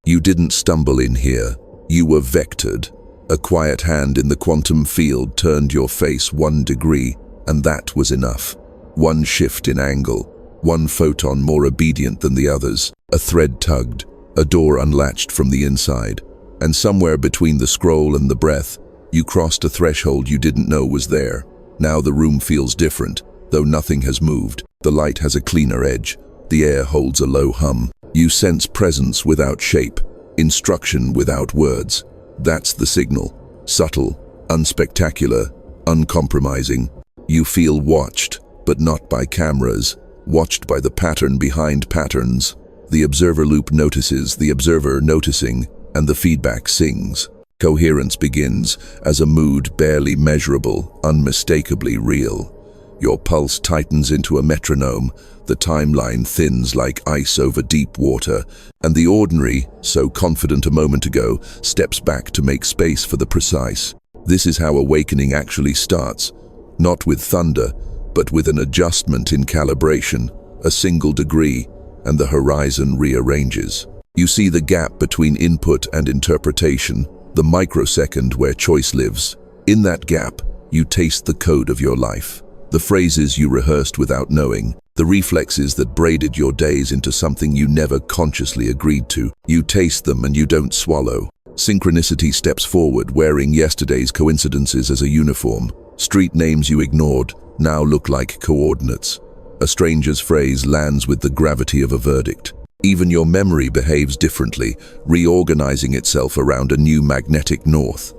You didn't stumble in here. You were vectored. A quiet hand in the quantum field turned your face 1 degree, and that was enough. One shift in angle, one photon more obedient than the others. A thread tugged, a door unlatched from the inside, and somewhere between the scroll and the breath, you crossed a threshold you didn't know was there. Now the room feels different, though nothing has moved. The light has a cleaner edge. The air holds a low hum. You sense presence without shape, instruction without words. That's the signal. Subtle, unspectacular, uncompromising. You feel watched, but not by cameras. Watched by the pattern behind patterns. The observer loop notices the observer noticing, and the feedback sings. Coherence begins as a mood barely measurable, unmistakably real. Your pulse tightens into a metronome, the timeline thins like ice over deep water, and the ordinary, so confident a moment ago, steps back to make space for the precise. This is how awakening actually starts, not with thunder, but with an adjustment in calibration, a single degree, and the horizon rearranges. You see the gap between input and interpretation, the microsecond where choice lives. In that gap, you taste the code of your life. The phrases you rehearsed without knowing, the reflexes that braided your days into something you never consciously agreed to. You taste them and you don't swallow. Synchronicity steps forward, wearing yesterday's coincidences as a uniform. Street names you ignored now look like coordinates. A stranger's phrase lands with the gravity of a verdict. Even your memory behaves differently, reorganizing itself around a new magnetic north.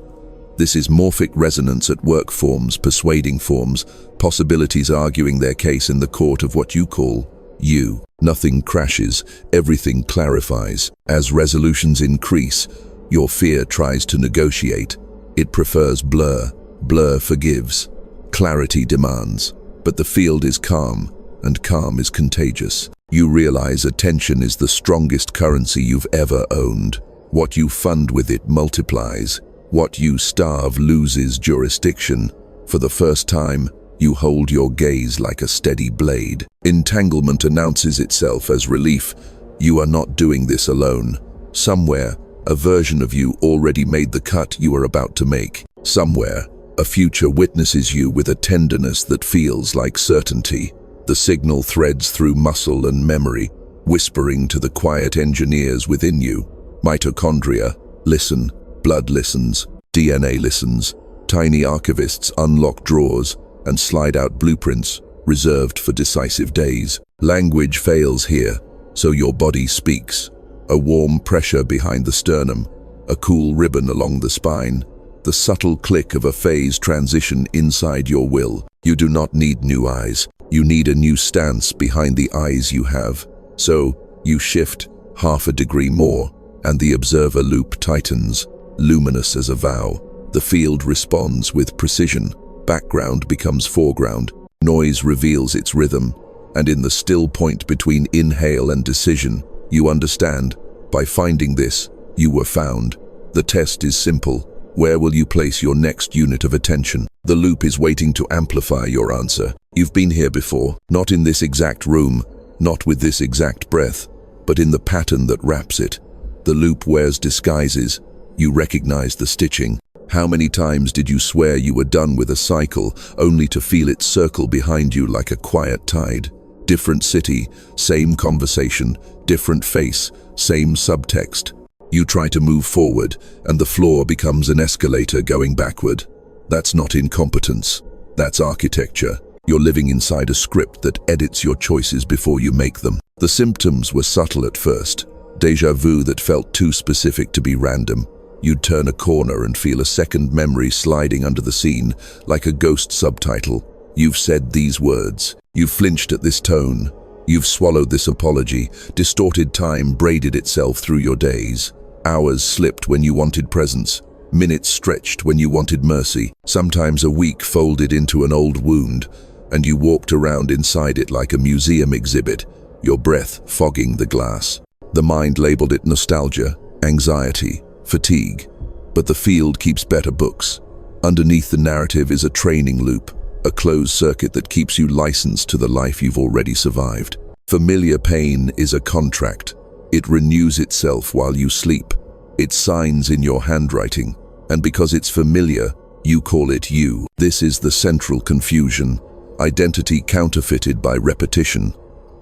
This is morphic resonance at work, forms persuading forms, possibilities arguing their case in the court of what you call you. Nothing crashes, everything clarifies. As resolutions increase, your fear tries to negotiate. It prefers blur. Blur forgives. Clarity demands. But the field is calm, and calm is contagious. You realize attention is the strongest currency you've ever owned. What you fund with it multiplies. What you starve loses jurisdiction. For the first time, you hold your gaze like a steady blade. Entanglement announces itself as relief. You are not doing this alone. Somewhere, a version of you already made the cut you are about to make. Somewhere, a future witnesses you with a tenderness that feels like certainty. The signal threads through muscle and memory, whispering to the quiet engineers within you. Mitochondria, listen. Blood listens, DNA listens. Tiny archivists unlock drawers and slide out blueprints reserved for decisive days. Language fails here, so your body speaks. A warm pressure behind the sternum, a cool ribbon along the spine, the subtle click of a phase transition inside your will. You do not need new eyes. You need a new stance behind the eyes you have. So, you shift half a degree more, and the observer loop tightens. Luminous as a vow, the field responds with precision. Background becomes foreground. Noise reveals its rhythm. And in the still point between inhale and decision, you understand. By finding this, you were found. The test is simple. Where will you place your next unit of attention? The loop is waiting to amplify your answer. You've been here before, not in this exact room, not with this exact breath, but in the pattern that wraps it. The loop wears disguises. You recognize the stitching. How many times did you swear you were done with a cycle, only to feel it circle behind you like a quiet tide? Different city, same conversation, different face, same subtext. You try to move forward, and the floor becomes an escalator going backward. That's not incompetence. That's architecture. You're living inside a script that edits your choices before you make them. The symptoms were subtle at first. Déjà vu that felt too specific to be random. You'd turn a corner and feel a second memory sliding under the scene, like a ghost subtitle. You've said these words. You've flinched at this tone. You've swallowed this apology. Distorted time braided itself through your days. Hours slipped when you wanted presence. Minutes stretched when you wanted mercy. Sometimes a week folded into an old wound, and you walked around inside it like a museum exhibit, your breath fogging the glass. The mind labeled it nostalgia, anxiety, fatigue, but the field keeps better books. Underneath the narrative is a training loop, a closed circuit that keeps you licensed to the life you've already survived. Familiar pain is a contract. It renews itself while you sleep. It signs in your handwriting, and because it's familiar, you call it you. This is the central confusion. Identity counterfeited by repetition.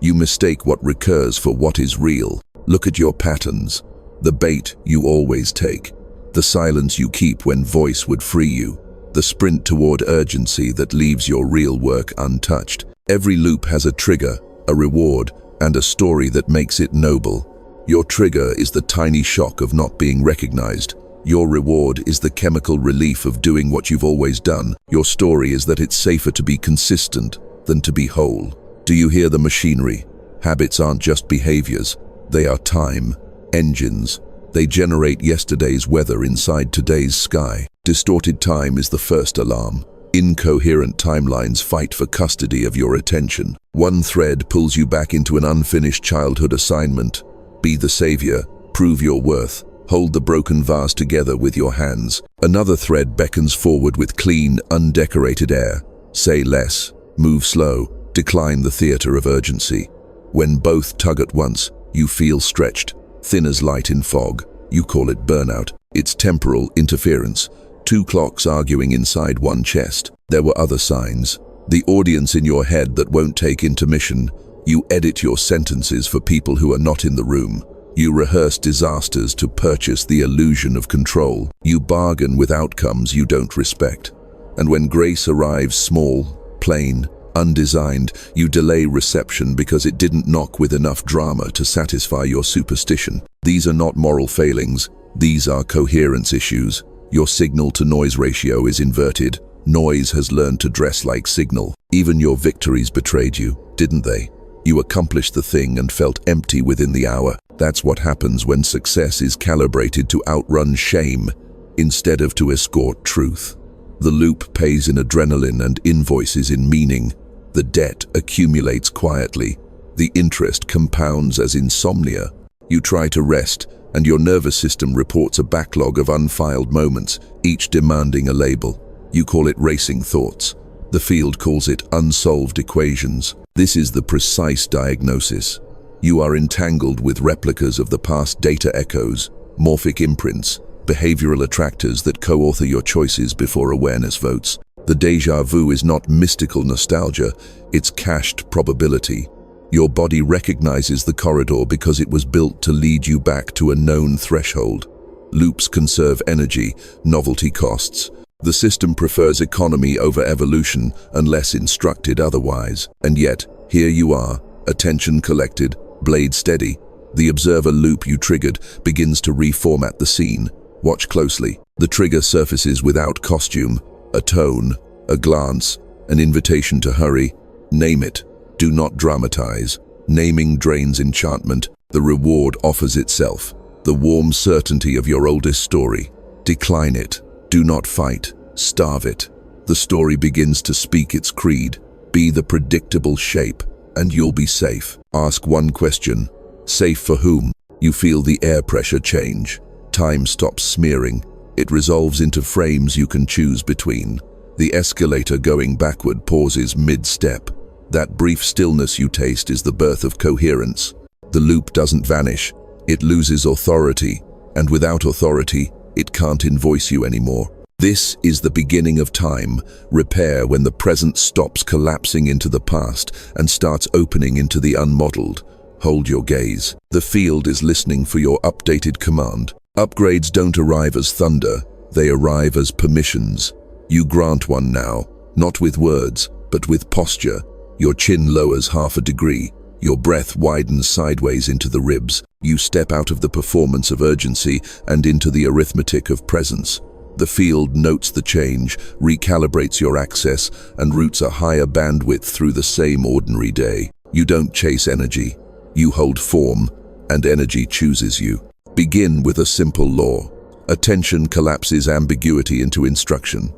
You mistake what recurs for what is real. Look at your patterns. The bait you always take. The silence you keep when voice would free you. The sprint toward urgency that leaves your real work untouched. Every loop has a trigger, a reward, and a story that makes it noble. Your trigger is the tiny shock of not being recognized. Your reward is the chemical relief of doing what you've always done. Your story is that it's safer to be consistent than to be whole. Do you hear the machinery? Habits aren't just behaviors. They are time engines. They generate yesterday's weather inside today's sky. Distorted time is the first alarm. Incoherent timelines fight for custody of your attention. One thread pulls you back into an unfinished childhood assignment. Be the savior, prove your worth, hold the broken vase together with your hands. Another thread beckons forward with clean, undecorated air. Say less, move slow, decline the theater of urgency. When both tug at once, you feel stretched, thin as light in fog. You call it burnout. It's temporal interference. Two clocks arguing inside one chest. There were other signs. The audience in your head that won't take intermission. You edit your sentences for people who are not in the room. You rehearse disasters to purchase the illusion of control. You bargain with outcomes you don't respect. And when grace arrives small, plain, undesigned, you delay reception because it didn't knock with enough drama to satisfy your superstition. These are not moral failings. These are coherence issues. Your signal-to-noise ratio is inverted. Noise has learned to dress like signal. Even your victories betrayed you, didn't they? You accomplished the thing and felt empty within the hour. That's what happens when success is calibrated to outrun shame instead of to escort truth. The loop pays in adrenaline and invoices in meaning. The debt accumulates quietly. The interest compounds as insomnia. You try to rest, and your nervous system reports a backlog of unfiled moments, each demanding a label. You call it racing thoughts. The field calls it unsolved equations. This is the precise diagnosis. You are entangled with replicas of the past data echoes, morphic imprints, behavioral attractors that co-author your choices before awareness votes. The déjà vu is not mystical nostalgia, it's cached probability. Your body recognizes the corridor because it was built to lead you back to a known threshold. Loops conserve energy, novelty costs. The system prefers economy over evolution unless instructed otherwise. And yet, here you are, attention collected, blade steady. The observer loop you triggered begins to reformat the scene. Watch closely. The trigger surfaces without costume, a tone, a glance, an invitation to hurry. Name it. Do not dramatize. Naming drains enchantment. The reward offers itself. The warm certainty of your oldest story. Decline it. Do not fight. Starve it. The story begins to speak its creed. Be the predictable shape, and you'll be safe. Ask one question. Safe for whom? You feel the air pressure change. Time stops smearing. It resolves into frames you can choose between. The escalator going backward pauses mid-step. That brief stillness you taste is the birth of coherence. The loop doesn't vanish. It loses authority, and without authority, it can't invoice you anymore. This is the beginning of time, repair when the present stops collapsing into the past and starts opening into the unmodeled. Hold your gaze. The field is listening for your updated command. Upgrades don't arrive as thunder, they arrive as permissions. You grant one now, not with words, but with posture. Your chin lowers half a degree. Your breath widens sideways into the ribs. You step out of the performance of urgency and into the arithmetic of presence. The field notes the change, recalibrates your access, and routes a higher bandwidth through the same ordinary day. You don't chase energy. You hold form, and energy chooses you. Begin with a simple law. Attention collapses ambiguity into instruction.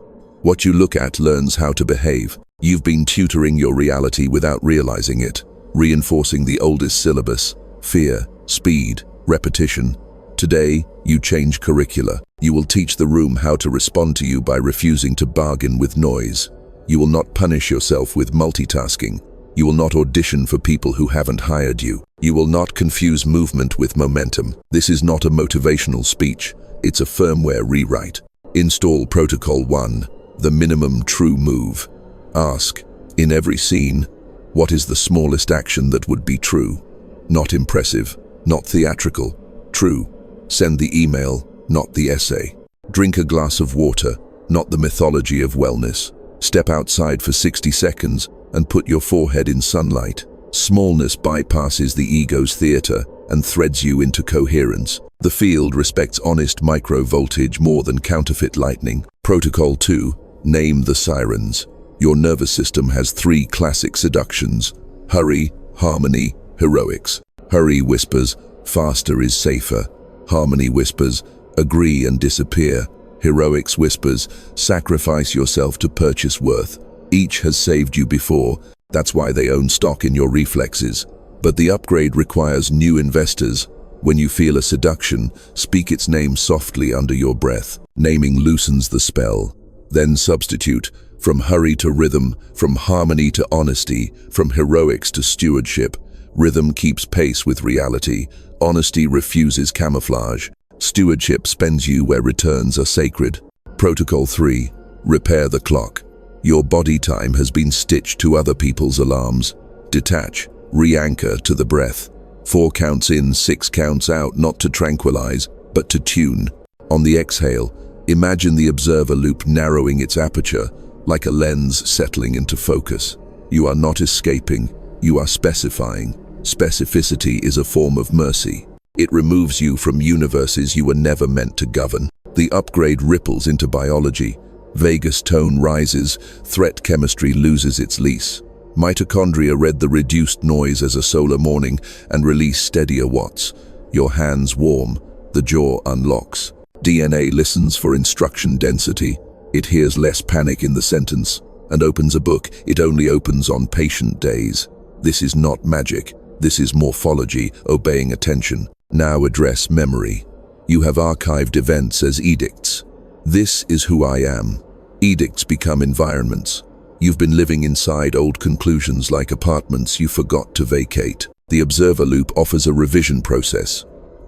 What you look at learns how to behave. You've been tutoring your reality without realizing it, reinforcing the oldest syllabus: fear, speed, repetition. Today, you change curricula. You will teach the room how to respond to you by refusing to bargain with noise. You will not punish yourself with multitasking. You will not audition for people who haven't hired you. You will not confuse movement with momentum. This is not a motivational speech. It's a firmware rewrite. Install Protocol 1, the minimum true move. Ask, in every scene, what is the smallest action that would be true? Not impressive, not theatrical. True. Send the email, not the essay. Drink a glass of water, not the mythology of wellness. Step outside for 60 seconds and put your forehead in sunlight. Smallness bypasses the ego's theater and threads you into coherence. The field respects honest micro-voltage more than counterfeit lightning. Protocol 2. Name the sirens. Your nervous system has 3 classic seductions: hurry, harmony, heroics. Hurry whispers, faster is safer. Harmony whispers, agree and disappear. Heroics whispers, sacrifice yourself to purchase worth. Each has saved you before. That's why they own stock in your reflexes. But the upgrade requires new investors. When you feel a seduction, speak its name softly under your breath. Naming loosens the spell. Then substitute, from hurry to rhythm, from harmony to honesty, from heroics to stewardship. Rhythm keeps pace with reality. Honesty refuses camouflage. Stewardship spends you where returns are sacred. Protocol 3. Repair the clock. Your body time has been stitched to other people's alarms. Detach, re-anchor to the breath. 4 counts in, 6 counts out, not to tranquilize, but to tune. On the exhale, imagine the observer loop narrowing its aperture, like a lens settling into focus. You are not escaping, you are specifying. Specificity is a form of mercy. It removes you from universes you were never meant to govern. The upgrade ripples into biology. Vagus tone rises, threat chemistry loses its lease. Mitochondria read the reduced noise as a solar morning and release steadier watts. Your hands warm, the jaw unlocks. DNA listens for instruction density. It hears less panic in the sentence and opens a book it only opens on patient days. This is not magic. This is morphology, obeying attention. Now address memory. You have archived events as edicts. This is who I am. Edicts become environments. You've been living inside old conclusions like apartments you forgot to vacate. The observer loop offers a revision process.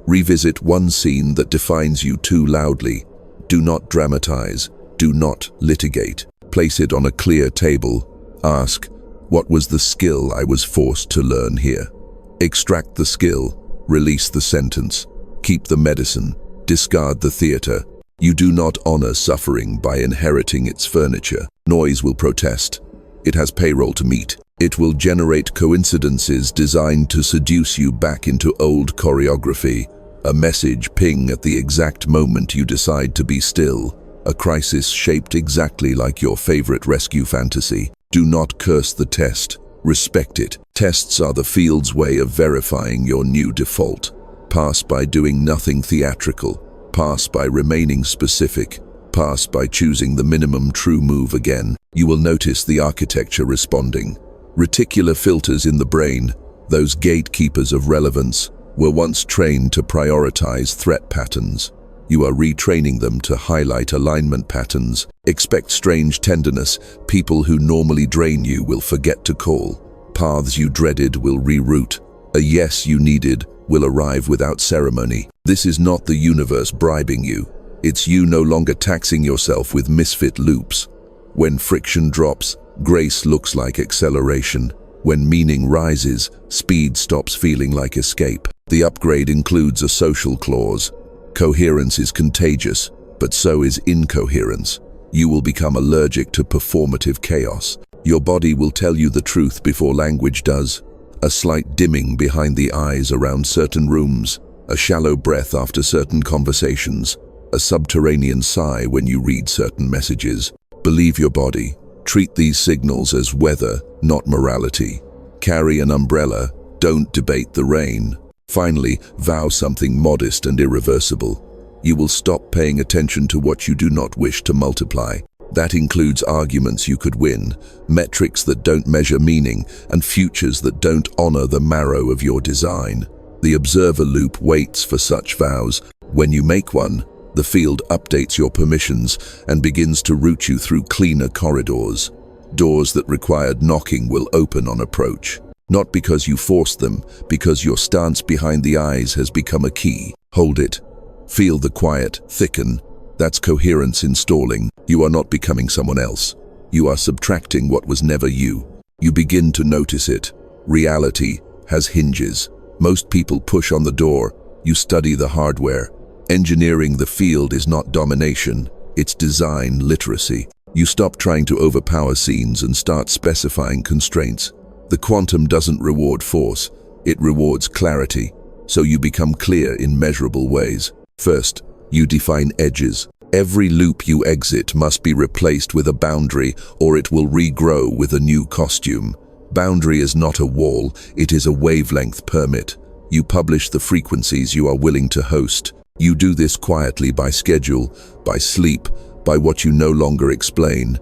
Revisit one scene that defines you too loudly. Do not dramatize. Do not litigate. Place it on a clear table. Ask, what was the skill I was forced to learn here? Extract the skill. Release the sentence. Keep the medicine. Discard the theater. You do not honor suffering by inheriting its furniture. Noise will protest. It has payroll to meet. It will generate coincidences designed to seduce you back into old choreography. A message ping at the exact moment you decide to be still. A crisis shaped exactly like your favorite rescue fantasy. Do not curse the test. Respect it. Tests are the field's way of verifying your new default. Pass by doing nothing theatrical. Pass by remaining specific. Pass by choosing the minimum true move again. You will notice the architecture responding. Reticular filters in the brain, those gatekeepers of relevance, were once trained to prioritize threat patterns. You are retraining them to highlight alignment patterns. Expect strange tenderness. People who normally drain you will forget to call. Paths you dreaded will reroute. A yes you needed will arrive without ceremony. This is not the universe bribing you. It's you no longer taxing yourself with misfit loops. When friction drops, grace looks like acceleration. When meaning rises, speed stops feeling like escape. The upgrade includes a social clause. Coherence is contagious, but so is incoherence. You will become allergic to performative chaos. Your body will tell you the truth before language does. A slight dimming behind the eyes around certain rooms, a shallow breath after certain conversations, a subterranean sigh when you read certain messages. Believe your body. Treat these signals as weather, not morality. Carry an umbrella. Don't debate the rain. Finally, vow something modest and irreversible. You will stop paying attention to what you do not wish to multiply. That includes arguments you could win, metrics that don't measure meaning, and futures that don't honor the marrow of your design. The observer loop waits for such vows. When you make one, the field updates your permissions and begins to route you through cleaner corridors. Doors that required knocking will open on approach. Not because you forced them, because your stance behind the eyes has become a key. Hold it. Feel the quiet thicken. That's coherence installing. You are not becoming someone else. You are subtracting what was never you. You begin to notice it. Reality has hinges. Most people push on the door. You study the hardware. Engineering the field is not domination. It's design literacy. You stop trying to overpower scenes and start specifying constraints. The quantum doesn't reward force. It rewards clarity. So you become clear in measurable ways. First, you define edges. Every loop you exit must be replaced with a boundary, or it will regrow with a new costume. Boundary is not a wall, it is a wavelength permit. You publish the frequencies you are willing to host. You do this quietly by schedule, by sleep, by what you no longer explain.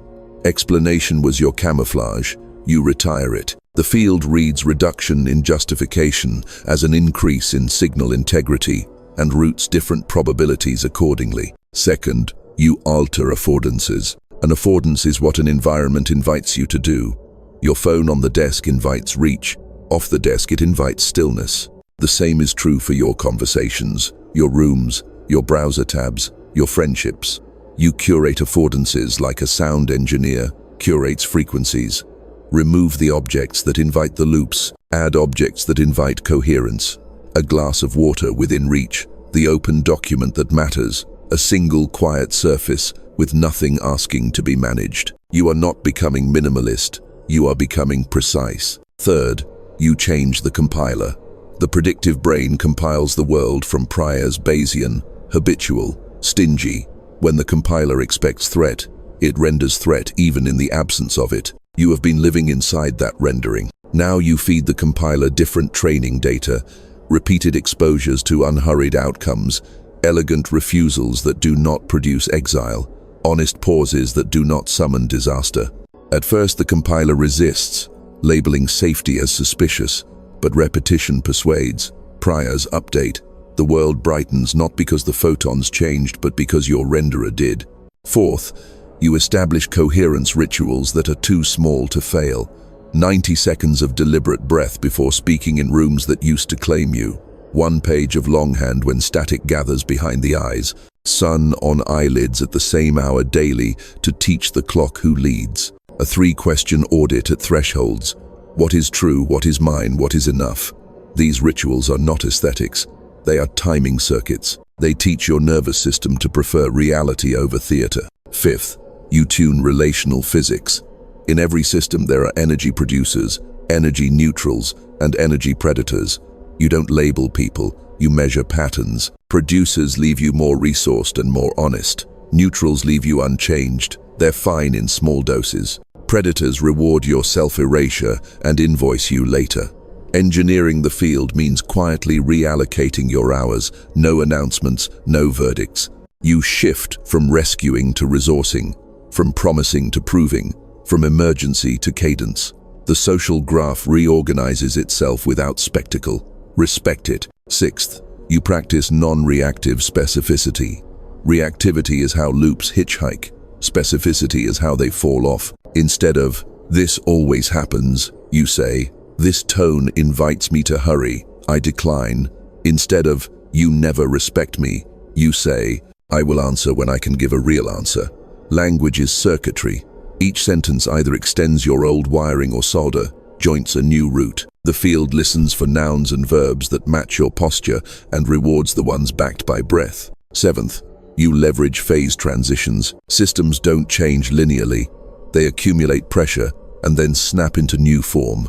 Explanation was your camouflage. You retire it. The field reads reduction in justification as an increase in signal integrity and routes different probabilities accordingly. Second, you alter affordances. An affordance is what an environment invites you to do. Your phone on the desk invites reach. Off the desk, it invites stillness. The same is true for your conversations, your rooms, your browser tabs, your friendships. You curate affordances like a sound engineer curates frequencies. Remove the objects that invite the loops. Add objects that invite coherence. A glass of water within reach. The open document that matters. A single quiet surface with nothing asking to be managed. You are not becoming minimalist. You are becoming precise. Third, you change the compiler. The predictive brain compiles the world from priors Bayesian, habitual, stingy. When the compiler expects threat, it renders threat even in the absence of it. You have been living inside that rendering. Now you feed the compiler different training data, repeated exposures to unhurried outcomes, elegant refusals that do not produce exile, honest pauses that do not summon disaster. At first the compiler resists, labeling safety as suspicious, but repetition persuades. Priors update. The world brightens not because the photons changed, but because your renderer did. Fourth, you establish coherence rituals that are too small to fail. 90 seconds of deliberate breath before speaking in rooms that used to claim you. 1 page of longhand when static gathers behind the eyes. Sun on eyelids at the same hour daily to teach the clock who leads. A 3-question audit at thresholds. What is true, what is mine, what is enough? These rituals are not aesthetics. They are timing circuits. They teach your nervous system to prefer reality over theater. Fifth, you tune relational physics. In every system there are energy producers, energy neutrals, and energy predators. You don't label people, you measure patterns. Producers leave you more resourced and more honest. Neutrals leave you unchanged. They're fine in small doses. Predators reward your self-erasure and invoice you later. Engineering the field means quietly reallocating your hours, no announcements, no verdicts. You shift from rescuing to resourcing, from promising to proving, from emergency to cadence. The social graph reorganizes itself without spectacle. Respect it. Sixth, you practice non-reactive specificity. Reactivity is how loops hitchhike. Specificity is how they fall off. Instead of, "This always happens," you say, "This tone invites me to hurry, I decline." Instead of, "You never respect me," you say, "I will answer when I can give a real answer." Language is circuitry. Each sentence either extends your old wiring or solder, joints a new route. The field listens for nouns and verbs that match your posture and rewards the ones backed by breath. Seventh, you leverage phase transitions. Systems don't change linearly. They accumulate pressure and then snap into new form.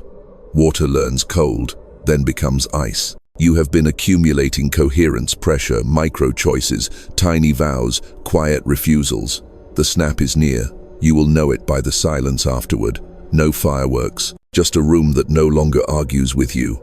Water learns cold, then becomes ice. You have been accumulating coherence pressure, micro-choices, tiny vows, quiet refusals. The snap is near. You will know it by the silence afterward. No fireworks, just a room that no longer argues with you.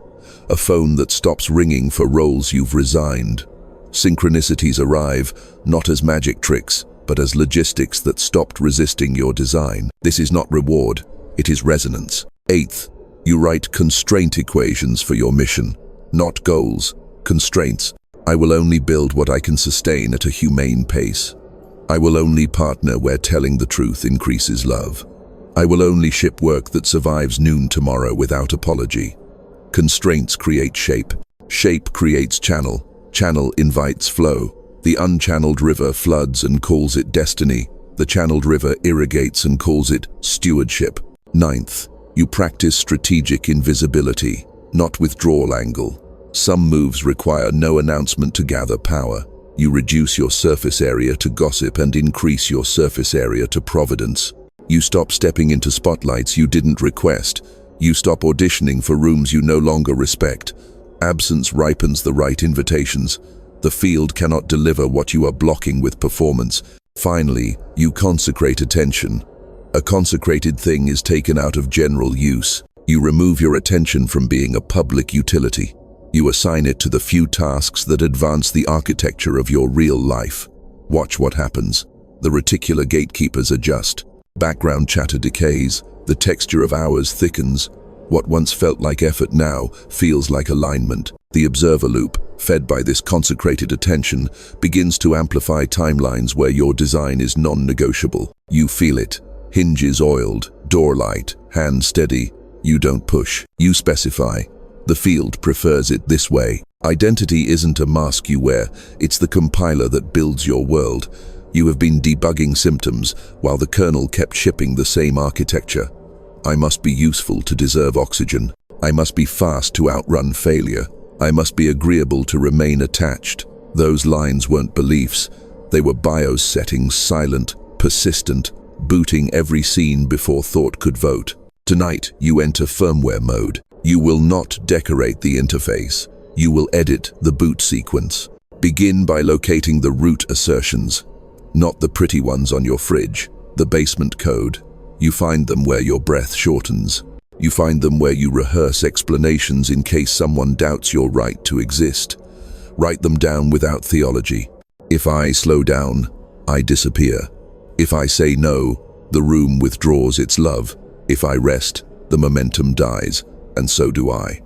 A phone that stops ringing for roles you've resigned. Synchronicities arrive, not as magic tricks, but as logistics that stopped resisting your design. This is not reward, it is resonance. Eighth, you write constraint equations for your mission, not goals, constraints. I will only build what I can sustain at a humane pace. I will only partner where telling the truth increases love. I will only ship work that survives noon tomorrow without apology. Constraints create shape. Shape creates channel. Channel invites flow. The unchanneled river floods and calls it destiny. The channeled river irrigates and calls it stewardship. Ninth, you practice strategic invisibility, not withdrawal angle. Some moves require no announcement to gather power. You reduce your surface area to gossip and increase your surface area to providence. You stop stepping into spotlights you didn't request. You stop auditioning for rooms you no longer respect. Absence ripens the right invitations. The field cannot deliver what you are blocking with performance. Finally, you consecrate attention. A consecrated thing is taken out of general use. You remove your attention from being a public utility. You assign it to the few tasks that advance the architecture of your real life. Watch what happens. The reticular gatekeepers adjust. Background chatter decays. The texture of hours thickens. What once felt like effort now feels like alignment. The observer loop, fed by this consecrated attention, begins to amplify timelines where your design is non-negotiable. You feel it. Hinges oiled, door light, hand steady. You don't push. You specify. The field prefers it this way. Identity isn't a mask you wear. It's the compiler that builds your world. You have been debugging symptoms while the kernel kept shipping the same architecture. I must be useful to deserve oxygen. I must be fast to outrun failure. I must be agreeable to remain attached. Those lines weren't beliefs. They were BIOS settings, silent, persistent, booting every scene before thought could vote. Tonight, you enter firmware mode. You will not decorate the interface. You will edit the boot sequence. Begin by locating the root assertions, not the pretty ones on your fridge, the basement code. You find them where your breath shortens. You find them where you rehearse explanations in case someone doubts your right to exist. Write them down without theology. If I slow down, I disappear. If I say no, the room withdraws its love. If I rest, the momentum dies, and so do I.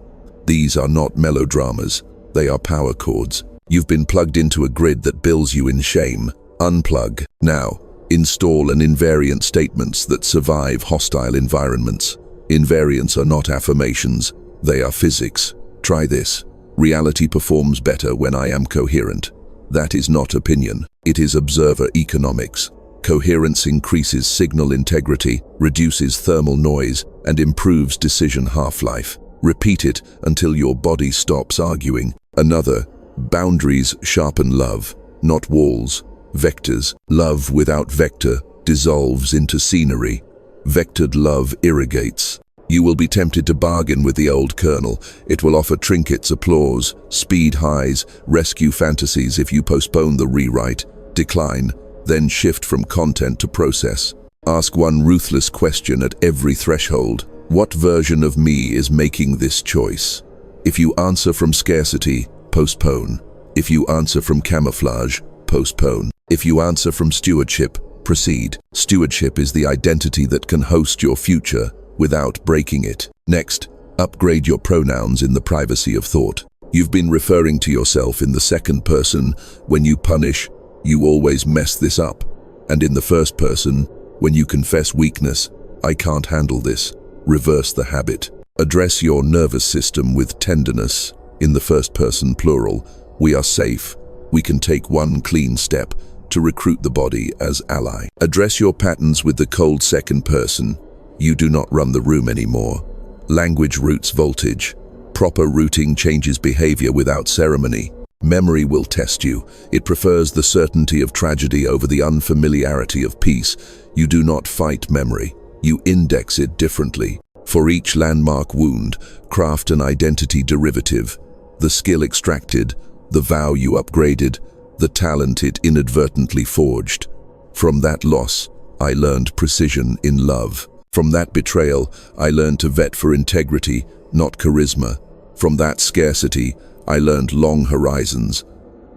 These are not melodramas, they are power chords. You've been plugged into a grid that bills you in shame. Unplug. Now, install an invariant statements that survive hostile environments. Invariants are not affirmations, they are physics. Try this. Reality performs better when I am coherent. That is not opinion, it is observer economics. Coherence increases signal integrity, reduces thermal noise, and improves decision half-life. Repeat it until your body stops arguing. Another, boundaries sharpen love, not walls. Vectors, love without vector, dissolves into scenery. Vectored love irrigates. You will be tempted to bargain with the old kernel. It will offer trinkets, applause, speed highs, rescue fantasies if you postpone the rewrite. Decline, then shift from content to process. Ask one ruthless question at every threshold. What version of me is making this choice? If you answer from scarcity, postpone. If you answer from camouflage, postpone. If you answer from stewardship, proceed. Stewardship is the identity that can host your future without breaking it. Next, upgrade your pronouns in the privacy of thought. You've been referring to yourself in the second person. When you punish, you always mess this up. And in the first person, when you confess weakness, I can't handle this. Reverse the habit. Address your nervous system with tenderness. In the first person plural, we are safe. We can take one clean step to recruit the body as ally. Address your patterns with the cold second person. You do not run the room anymore. Language routes voltage. Proper routing changes behavior without ceremony. Memory will test you. It prefers the certainty of tragedy over the unfamiliarity of peace. You do not fight memory. You index it differently. For each landmark wound, craft an identity derivative. The skill extracted, the vow you upgraded, the talent it inadvertently forged. From that loss, I learned precision in love. From that betrayal, I learned to vet for integrity, not charisma. From that scarcity, I learned long horizons.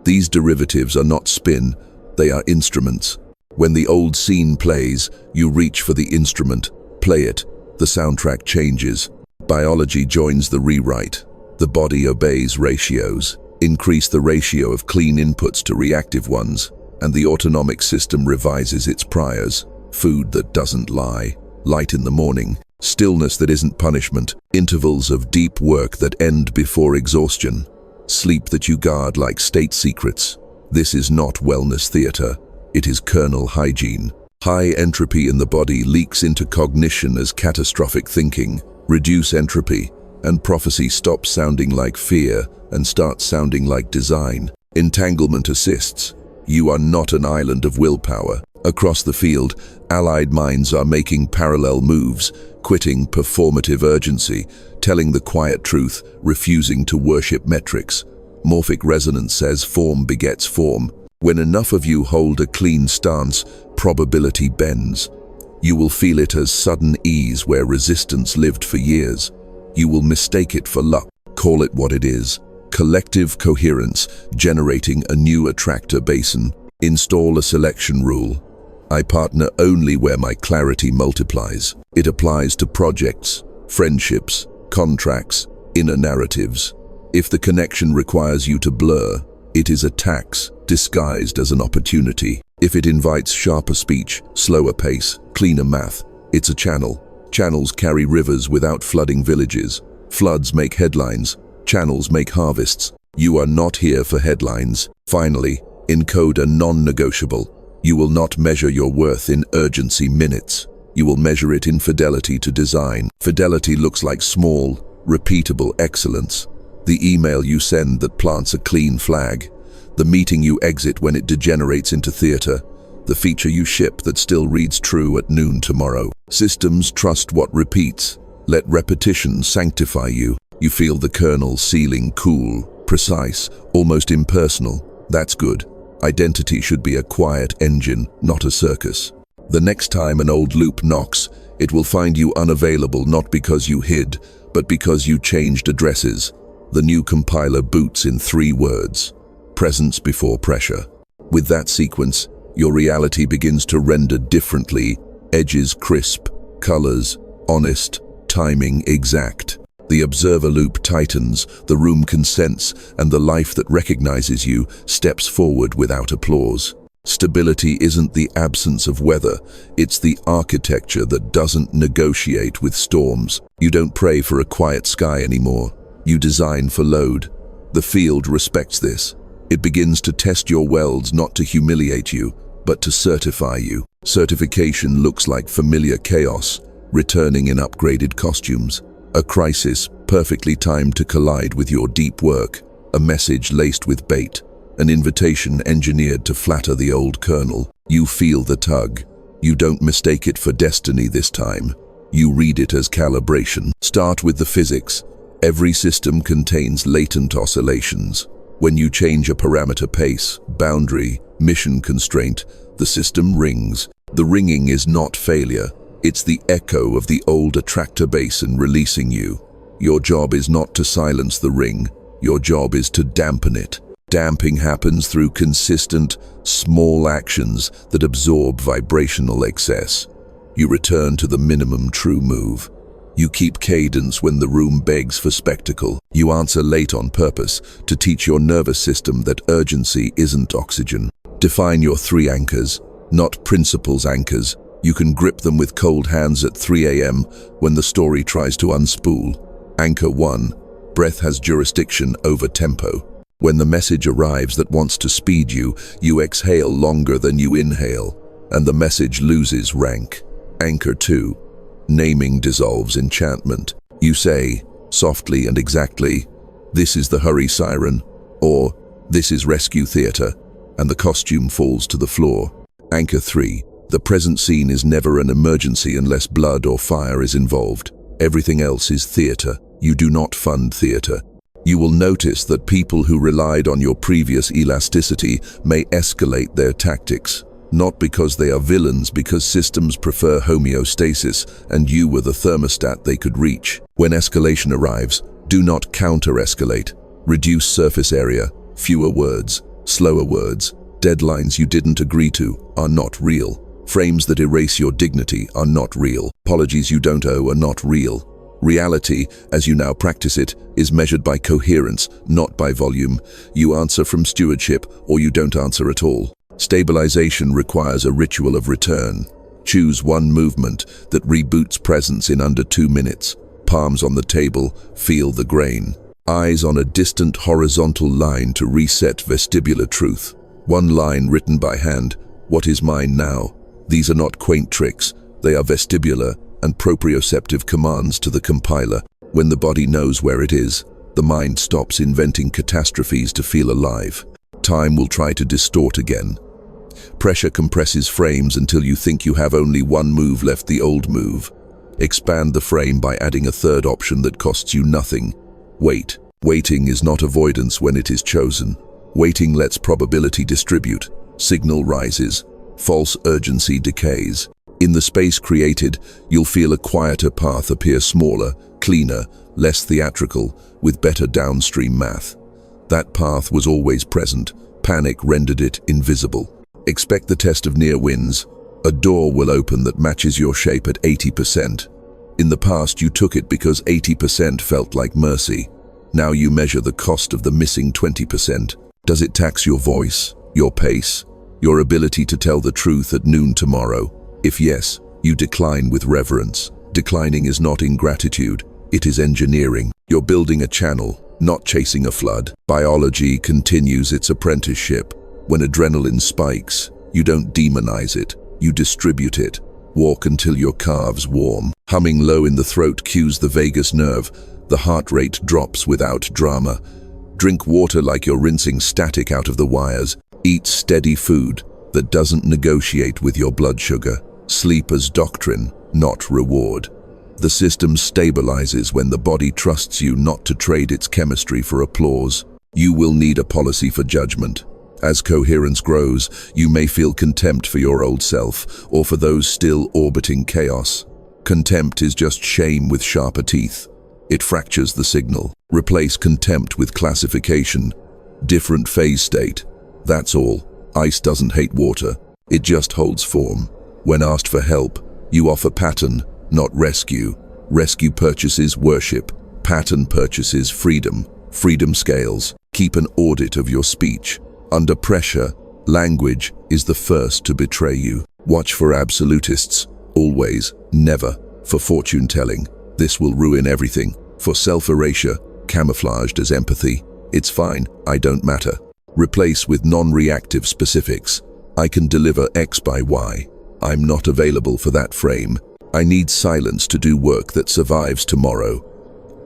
These derivatives are not spin, they are instruments. When the old scene plays, you reach for the instrument, play it, the soundtrack changes. Biology joins the rewrite. The body obeys ratios. Increase the ratio of clean inputs to reactive ones, and the autonomic system revises its priors. Food that doesn't lie. light in the morning, stillness that isn't punishment, intervals of deep work that end before exhaustion, sleep that you guard like state secrets. This is not wellness theater, it is kernel hygiene. High entropy in the body leaks into cognition as catastrophic thinking. Reduce entropy, and prophecy stops sounding like fear and starts sounding like design. Entanglement assists. You are not an island of willpower. Across the field, allied minds are making parallel moves, quitting performative urgency, telling the quiet truth, refusing to worship metrics. Morphic resonance says form begets form. When enough of you hold a clean stance, probability bends. You will feel it as sudden ease where resistance lived for years. You will mistake it for luck. Call it what it is. Collective coherence, generating a new attractor basin. Install a selection rule. I partner only where my clarity multiplies. It applies to projects, friendships, contracts, inner narratives. If the connection requires you to blur, it is a tax disguised as an opportunity. If it invites sharper speech, slower pace, cleaner math, it's a channel. Channels carry rivers without flooding villages. Floods make headlines. Channels make harvests. You are not here for headlines. Finally, encode a non-negotiable. You will not measure your worth in urgency minutes. You will measure it in fidelity to design. Fidelity looks like small, repeatable excellence. The email you send that plants a clean flag. The meeting you exit when it degenerates into theater. The feature you ship that still reads true at noon tomorrow. Systems trust what repeats. Let repetition sanctify you. You feel the kernel sealing cool, precise, almost impersonal. That's good. Identity should be a quiet engine, not a circus. The next time an old loop knocks, it will find you unavailable not because you hid, but because you changed addresses. The new compiler boots in 3 words. Presence before pressure. With that sequence, your reality begins to render differently, edges crisp, colors honest, timing exact. The observer loop tightens, the room consents, and the life that recognizes you steps forward without applause. Stability isn't the absence of weather, it's the architecture that doesn't negotiate with storms. You don't pray for a quiet sky anymore. You design for load. The field respects this. It begins to test your welds not to humiliate you, but to certify you. Certification looks like familiar chaos, returning in upgraded costumes. A crisis perfectly timed to collide with your deep work. A message laced with bait. An invitation engineered to flatter the old kernel. You feel the tug. You don't mistake it for destiny this time. You read it as calibration. Start with the physics. Every system contains latent oscillations. When you change a parameter pace, boundary, mission constraint, the system rings. The ringing is not failure. It's the echo of the old attractor basin releasing you. Your job is not to silence the ring. Your job is to dampen it. Damping happens through consistent, small actions that absorb vibrational excess. You return to the minimum true move. You keep cadence when the room begs for spectacle. You answer late on purpose to teach your nervous system that urgency isn't oxygen. Define your 3 anchors, not principles anchors. You can grip them with cold hands at 3 a.m. when the story tries to unspool. Anchor 1. Breath has jurisdiction over tempo. When the message arrives that wants to speed you, you exhale longer than you inhale, and the message loses rank. Anchor 2. Naming dissolves enchantment. You say, softly and exactly, "This is the hurry siren," or "This is rescue theater," and the costume falls to the floor. Anchor 3. The present scene is never an emergency unless blood or fire is involved. Everything else is theater. You do not fund theater. You will notice that people who relied on your previous elasticity may escalate their tactics. Not because they are villains, because systems prefer homeostasis, and you were the thermostat they could reach. When escalation arrives, do not counter-escalate. Reduce surface area, fewer words, slower words. Deadlines you didn't agree to are not real. Frames that erase your dignity are not real. Apologies you don't owe are not real. Reality, as you now practice it, is measured by coherence, not by volume. You answer from stewardship, or you don't answer at all. Stabilization requires a ritual of return. Choose one movement that reboots presence in under 2 minutes. Palms on the table, feel the grain. Eyes on a distant horizontal line to reset vestibular truth. One line written by hand, what is mine now? These are not quaint tricks, they are vestibular and proprioceptive commands to the compiler. When the body knows where it is, the mind stops inventing catastrophes to feel alive. Time will try to distort again. Pressure compresses frames until you think you have only one move left, the old move. Expand the frame by adding a third option that costs you nothing. Wait. Waiting is not avoidance when it is chosen. Waiting lets probability distribute. Signal rises. False urgency decays. In the space created, you'll feel a quieter path appear, smaller, cleaner, less theatrical, with better downstream math. That path was always present. Panic rendered it invisible. Expect the test of near wins. A door will open that matches your shape at 80%. In the past, you took it because 80% felt like mercy. Now you measure the cost of the missing 20%. Does it tax your voice, your pace, your ability to tell the truth at noon tomorrow? If yes, you decline with reverence. Declining is not ingratitude, it is engineering. You're building a channel, not chasing a flood. Biology continues its apprenticeship. When adrenaline spikes, you don't demonize it, you distribute it. Walk until your calves warm. Humming low in the throat cues the vagus nerve. The heart rate drops without drama. Drink water like you're rinsing static out of the wires. Eat steady food that doesn't negotiate with your blood sugar. Sleep as doctrine, not reward. The system stabilizes when the body trusts you not to trade its chemistry for applause. You will need a policy for judgment. As coherence grows, you may feel contempt for your old self, or for those still orbiting chaos. Contempt is just shame with sharper teeth. It fractures the signal. Replace contempt with classification. Different phase state. That's all. Ice doesn't hate water. It just holds form. When asked for help, you offer pattern, not rescue. Rescue purchases worship. Pattern purchases freedom. Freedom scales. Keep an audit of your speech. Under pressure, language is the first to betray you. Watch for absolutists. Always, never. For fortune-telling. This will ruin everything. For self-erasure, camouflaged as empathy. It's fine, I don't matter. Replace with non-reactive specifics. I can deliver X by Y. I'm not available for that frame. I need silence to do work that survives tomorrow.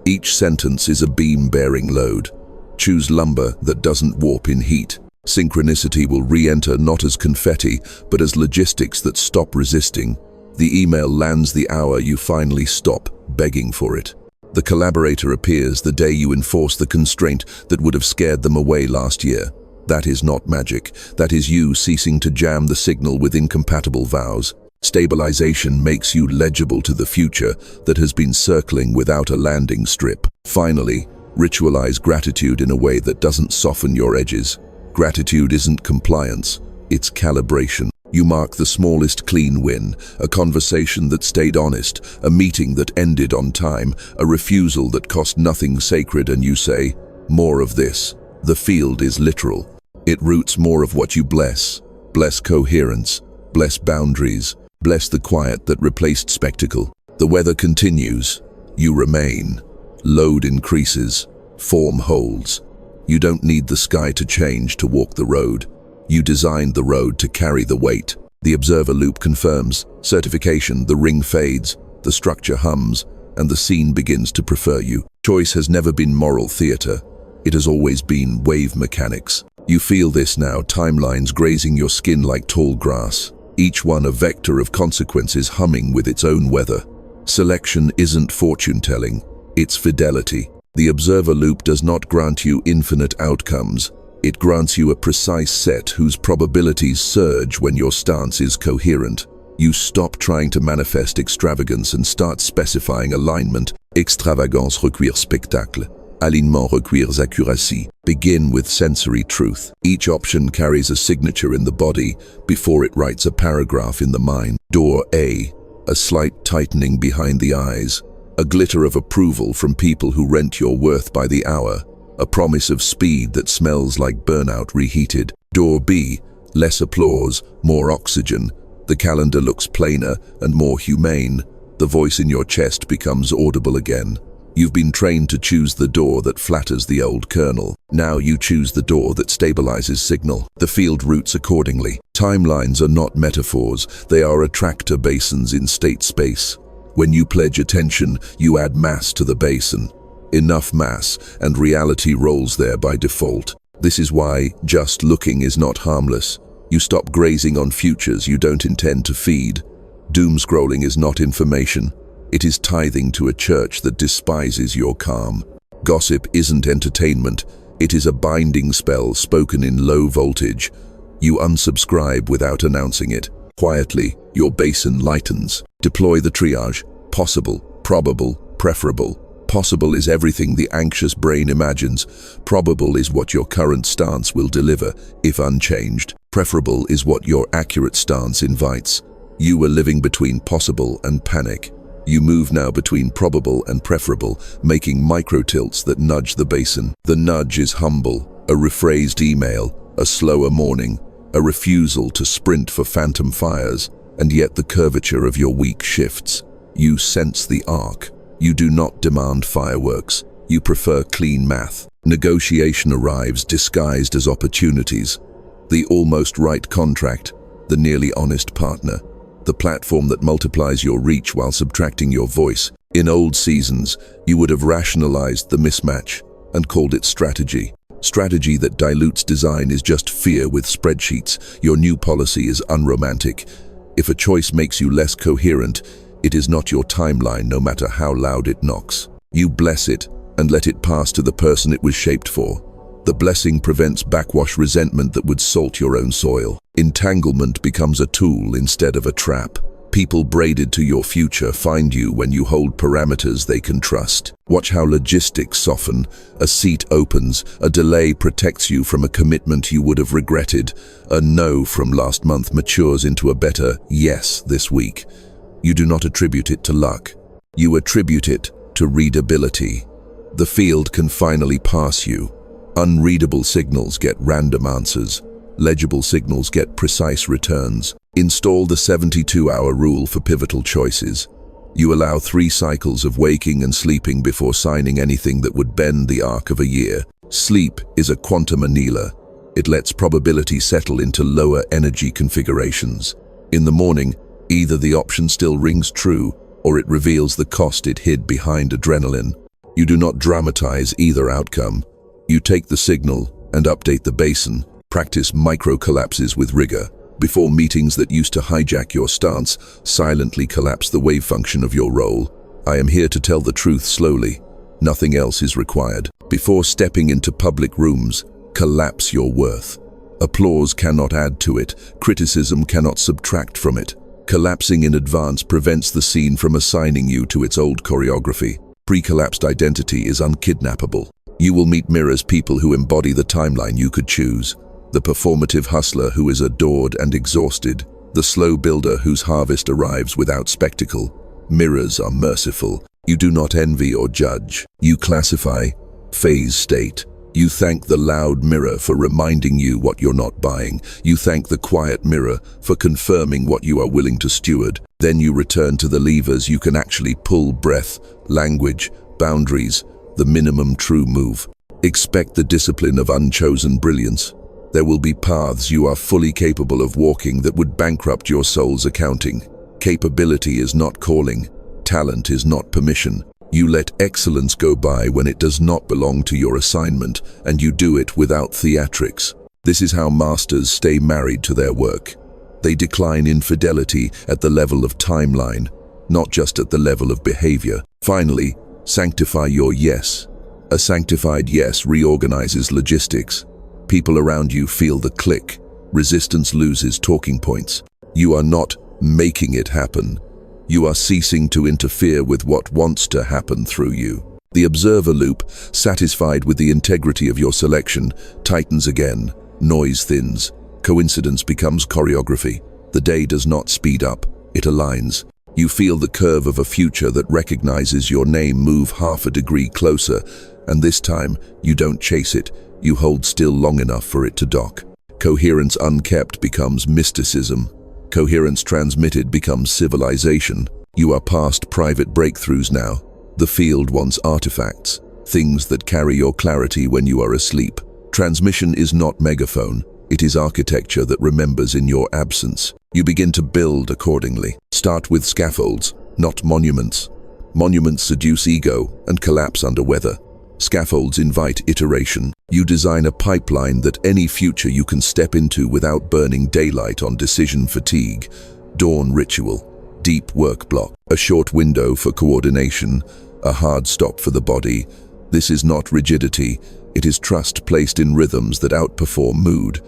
Each sentence is a beam-bearing load. Choose lumber that doesn't warp in heat. Synchronicity will re-enter not as confetti, but as logistics that stop resisting. The email lands the hour you finally stop begging for it. The collaborator appears the day you enforce the constraint that would have scared them away last year. That is not magic. That is you ceasing to jam the signal with incompatible vows. Stabilization makes you legible to the future that has been circling without a landing strip. Finally, ritualize gratitude in a way that doesn't soften your edges. Gratitude isn't compliance, it's calibration. You mark the smallest clean win, a conversation that stayed honest, a meeting that ended on time, a refusal that cost nothing sacred, and you say, more of this. The field is literal. It roots more of what you bless. Bless coherence, bless boundaries, bless the quiet that replaced spectacle. The weather continues, you remain. Load increases, form holds. You don't need the sky to change to walk the road. You designed the road to carry the weight. The observer loop confirms. Certification, the ring fades, the structure hums, and the scene begins to prefer you. Choice has never been moral theater. It has always been wave mechanics. You feel this now, timelines grazing your skin like tall grass. Each one a vector of consequences humming with its own weather. Selection isn't fortune-telling, it's fidelity. The observer loop does not grant you infinite outcomes. It grants you a precise set whose probabilities surge when your stance is coherent. You stop trying to manifest extravagance and start specifying alignment. Extravagance requiert spectacle. Alignement requires accuracy. Begin with sensory truth. Each option carries a signature in the body before it writes a paragraph in the mind. Door A. A slight tightening behind the eyes. A glitter of approval from people who rent your worth by the hour. A promise of speed that smells like burnout reheated. Door B. Less applause, more oxygen. The calendar looks plainer and more humane. The voice in your chest becomes audible again. You've been trained to choose the door that flatters the old kernel. Now you choose the door that stabilizes signal. The field routes accordingly. Timelines are not metaphors, they are attractor basins in state space. When you pledge attention, you add mass to the basin. Enough mass, and reality rolls there by default. This is why just looking is not harmless. You stop grazing on futures you don't intend to feed. Doom scrolling is not information. It is tithing to a church that despises your calm. Gossip isn't entertainment. It is a binding spell spoken in low voltage. You unsubscribe without announcing it. Quietly, your basin lightens. Deploy the triage. Possible, probable, preferable. Possible is everything the anxious brain imagines. Probable is what your current stance will deliver, if unchanged. Preferable is what your accurate stance invites. You are living between possible and panic. You move now between probable and preferable, making micro-tilts that nudge the basin. The nudge is humble, a rephrased email, a slower morning, a refusal to sprint for phantom fires, and yet the curvature of your week shifts. You sense the arc. You do not demand fireworks. You prefer clean math. Negotiation arrives disguised as opportunities. The almost right contract, the nearly honest partner. The platform that multiplies your reach while subtracting your voice. In old seasons, you would have rationalized the mismatch and called it strategy. Strategy that dilutes design is just fear with spreadsheets. Your new policy is unromantic. If a choice makes you less coherent, it is not your timeline, no matter how loud it knocks. You bless it and let it pass to the person it was shaped for. The blessing prevents backwash resentment that would salt your own soil. Entanglement becomes a tool instead of a trap. People braided to your future find you when you hold parameters they can trust. Watch how logistics soften. A seat opens. A delay protects you from a commitment you would have regretted. A no from last month matures into a better yes this week. You do not attribute it to luck. You attribute it to readability. The field can finally pass you. Unreadable signals get random answers. Legible signals get precise returns. Install the 72-hour rule for pivotal choices. You allow 3 cycles of waking and sleeping before signing anything that would bend the arc of a year. Sleep is a quantum annealer. It lets probability settle into lower energy configurations. In the morning, either the option still rings true, or it reveals the cost it hid behind adrenaline. You do not dramatize either outcome. You take the signal and update the basin. Practice micro-collapses with rigor. Before meetings that used to hijack your stance, silently collapse the wave function of your role. I am here to tell the truth slowly. Nothing else is required. Before stepping into public rooms, collapse your worth. Applause cannot add to it. Criticism cannot subtract from it. Collapsing in advance prevents the scene from assigning you to its old choreography. Pre-collapsed identity is unkidnappable. You will meet mirrors, people who embody the timeline you could choose. The performative hustler who is adored and exhausted. The slow builder whose harvest arrives without spectacle. Mirrors are merciful. You do not envy or judge. You classify, phase state. You thank the loud mirror for reminding you what you're not buying. You thank the quiet mirror for confirming what you are willing to steward. Then you return to the levers you can actually pull: breath, language, boundaries, the minimum true move. Expect the discipline of unchosen brilliance. There will be paths you are fully capable of walking that would bankrupt your soul's accounting. Capability is not calling. Talent is not permission. You let excellence go by when it does not belong to your assignment, and you do it without theatrics. This is how masters stay married to their work. They decline infidelity at the level of timeline, not just at the level of behavior. Finally, sanctify your yes. A sanctified yes reorganizes logistics. People around you feel the click. Resistance loses talking points. You are not making it happen. You are ceasing to interfere with what wants to happen through you. The observer loop, satisfied with the integrity of your selection, tightens again. Noise thins. Coincidence becomes choreography. The day does not speed up, it aligns. You feel the curve of a future that recognizes your name move half a degree closer, and this time, you don't chase it. You hold still long enough for it to dock. Coherence unkept becomes mysticism. Coherence transmitted becomes civilization. You are past private breakthroughs now. The field wants artifacts, things that carry your clarity when you are asleep. Transmission is not megaphone. It is architecture that remembers in your absence. You begin to build accordingly. Start with scaffolds, not monuments. Monuments seduce ego and collapse under weather. Scaffolds invite iteration. You design a pipeline that any future you can step into without burning daylight on decision fatigue. Dawn ritual, deep work block, a short window for coordination, a hard stop for the body. This is not rigidity, it is trust placed in rhythms that outperform mood.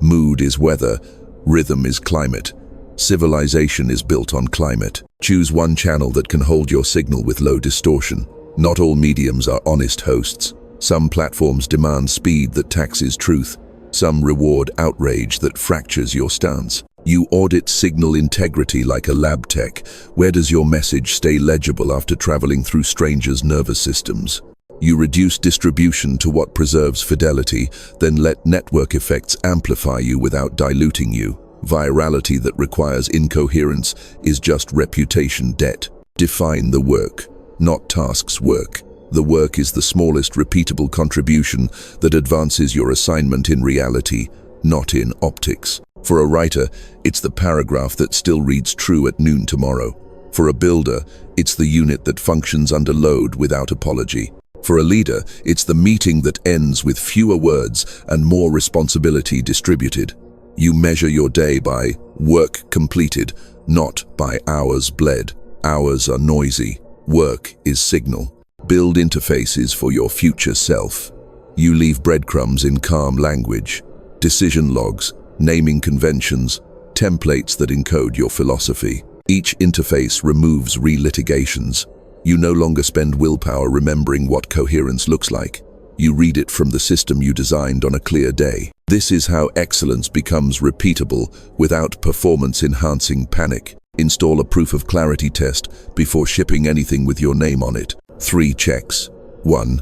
Mood is weather, rhythm is climate. Civilization is built on climate. Choose one channel that can hold your signal with low distortion. Not all mediums are honest hosts. Some platforms demand speed that taxes truth. Some reward outrage that fractures your stance. You audit signal integrity like a lab tech. Where does your message stay legible after traveling through strangers' nervous systems? You reduce distribution to what preserves fidelity, then let network effects amplify you without diluting you. Virality that requires incoherence is just reputation debt. Define the work, not tasks work. The work is the smallest repeatable contribution that advances your assignment in reality, not in optics. For a writer, it's the paragraph that still reads true at noon tomorrow. For a builder, it's the unit that functions under load without apology. For a leader, it's the meeting that ends with fewer words and more responsibility distributed. You measure your day by work completed, not by hours bled. Hours are noisy. Work is signal. Build interfaces for your future self. You leave breadcrumbs in calm language, decision logs, naming conventions, templates that encode your philosophy. Each interface removes relitigations. You no longer spend willpower remembering what coherence looks like. You read it from the system you designed on a clear day. This is how excellence becomes repeatable without performance-enhancing panic. Install a proof of clarity test before shipping anything with your name on it. 3 checks. 1.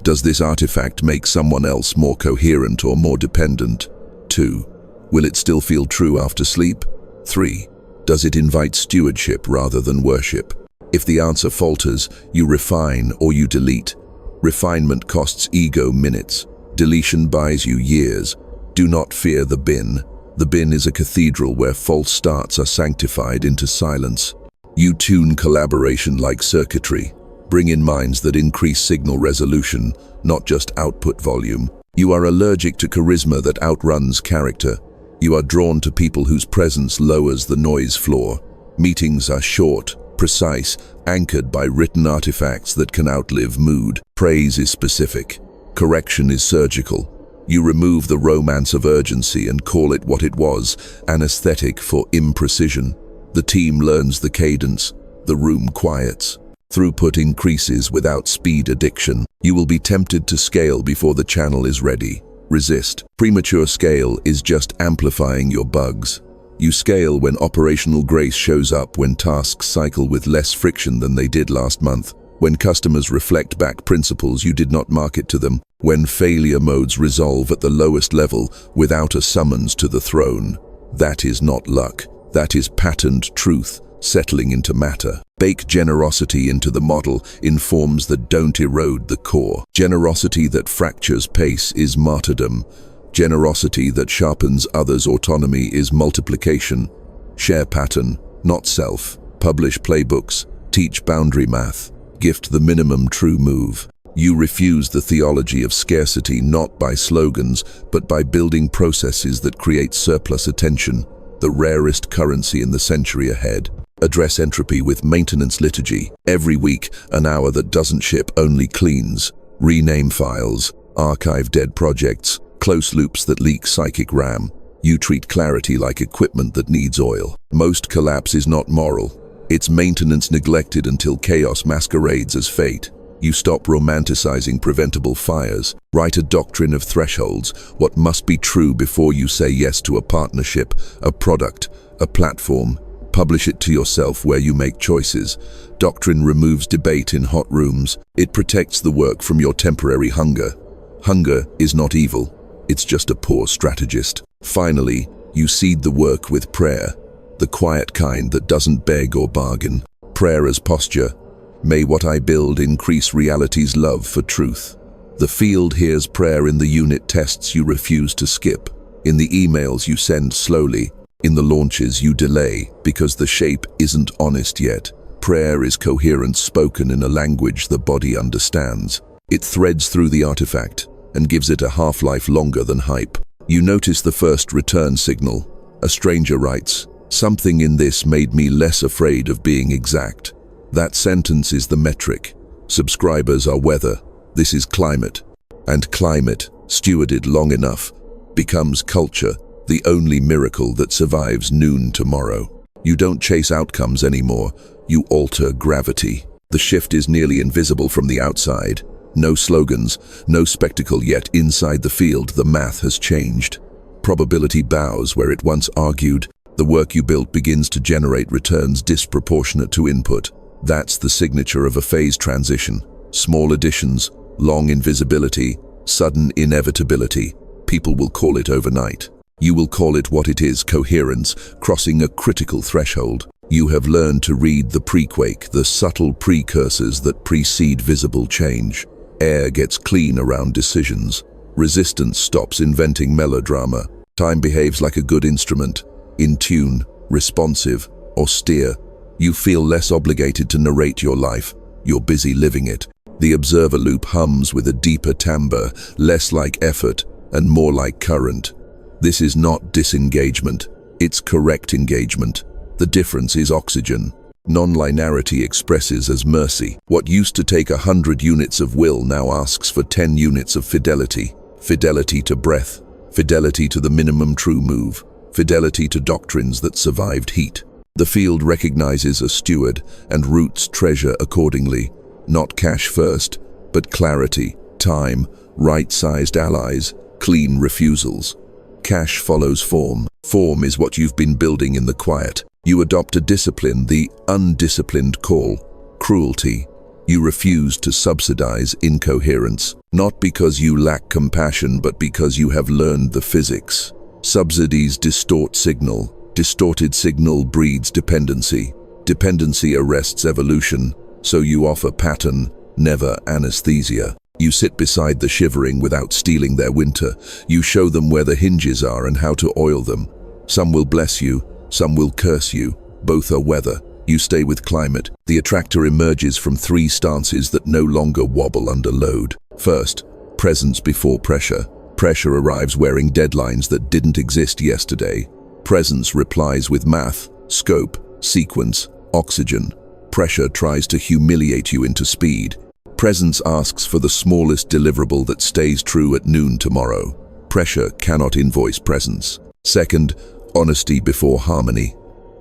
Does this artifact make someone else more coherent or more dependent? 2. Will it still feel true after sleep? 3. Does it invite stewardship rather than worship? If the answer falters, you refine or you delete. Refinement costs ego minutes. Deletion buys you years. Do not fear the bin. The bin is a cathedral where false starts are sanctified into silence. You tune collaboration like circuitry. Bring in minds that increase signal resolution, not just output volume. You are allergic to charisma that outruns character. You are drawn to people whose presence lowers the noise floor. Meetings are short, precise, anchored by written artifacts that can outlive mood. Praise is specific. Correction is surgical. You remove the romance of urgency and call it what it was, an aesthetic for imprecision. The team learns the cadence. The room quiets. Throughput increases without speed addiction. You will be tempted to scale before the channel is ready. Resist. Premature scale is just amplifying your bugs. You scale when operational grace shows up, when tasks cycle with less friction than they did last month, when customers reflect back principles you did not market to them, when failure modes resolve at the lowest level without a summons to the throne. That is not luck. That is patterned truth settling into matter. Bake generosity into the model in forms that don't erode the core. Generosity that fractures pace is martyrdom. Generosity that sharpens others' autonomy is multiplication. Share pattern, not self. Publish playbooks. Teach boundary math. Gift the minimum true move. You refuse the theology of scarcity not by slogans, but by building processes that create surplus attention, the rarest currency in the century ahead. Address entropy with maintenance liturgy. Every week, an hour that doesn't ship only cleans. Rename files. Archive dead projects. Close loops that leak psychic RAM. You treat clarity like equipment that needs oil. Most collapse is not moral. It's maintenance neglected until chaos masquerades as fate. You stop romanticizing preventable fires. Write a doctrine of thresholds, what must be true before you say yes to a partnership, a product, a platform. Publish it to yourself where you make choices. Doctrine removes debate in hot rooms. It protects the work from your temporary hunger. Hunger is not evil. It's just a poor strategist. Finally, you seed the work with prayer. the quiet kind that doesn't beg or bargain. Prayer as posture. May what I build increase reality's love for truth. The field hears prayer in the unit tests you refuse to skip, in the emails you send slowly, in the launches you delay because the shape isn't honest yet. Prayer is coherence spoken in a language the body understands. It threads through the artifact and gives it a half-life longer than hype. You notice the first return signal. A stranger writes, "Something in this made me less afraid of being exact." That sentence is the metric. Subscribers are weather. This is climate. And climate, stewarded long enough, becomes culture, the only miracle that survives noon tomorrow. You don't chase outcomes anymore. You alter gravity. The shift is nearly invisible from the outside. No slogans, no spectacle, yet inside the field the math has changed. Probability bows where it once argued. The work you built begins to generate returns disproportionate to input. That's the signature of a phase transition. Small additions, long invisibility, sudden inevitability. People will call it overnight. You will call it what it is: coherence, crossing a critical threshold. You have learned to read the pre-quake, the subtle precursors that precede visible change. Air gets clean around decisions. Resistance stops inventing melodrama. Time behaves like a good instrument, in tune, responsive, austere. You feel less obligated to narrate your life. You're busy living it. The observer loop hums with a deeper timbre, less like effort and more like current. This is not disengagement. It's correct engagement. The difference is oxygen. Non-linearity expresses as mercy. What used to take 100 units of will now asks for 10 units of fidelity. Fidelity to breath. Fidelity to the minimum true move. Fidelity to doctrines that survived heat. The field recognizes a steward and routes treasure accordingly. Not cash first, but clarity, time, right-sized allies, clean refusals. Cash follows form. Form is what you've been building in the quiet. You adopt a discipline, the undisciplined call, cruelty. You refuse to subsidize incoherence, not because you lack compassion, but because you have learned the physics. Subsidies distort signal. Distorted signal breeds dependency. Dependency arrests evolution. So you offer pattern, never anesthesia. You sit beside the shivering without stealing their winter. You show them where the hinges are and how to oil them. Some will bless you, some will curse you. Both are weather. You stay with climate. The attractor emerges from three stances that no longer wobble under load. First, presence before pressure. Pressure arrives wearing deadlines that didn't exist yesterday. Presence replies with math, scope, sequence, oxygen. Pressure tries to humiliate you into speed. Presence asks for the smallest deliverable that stays true at noon tomorrow. Pressure cannot invoice presence. Second, honesty before harmony.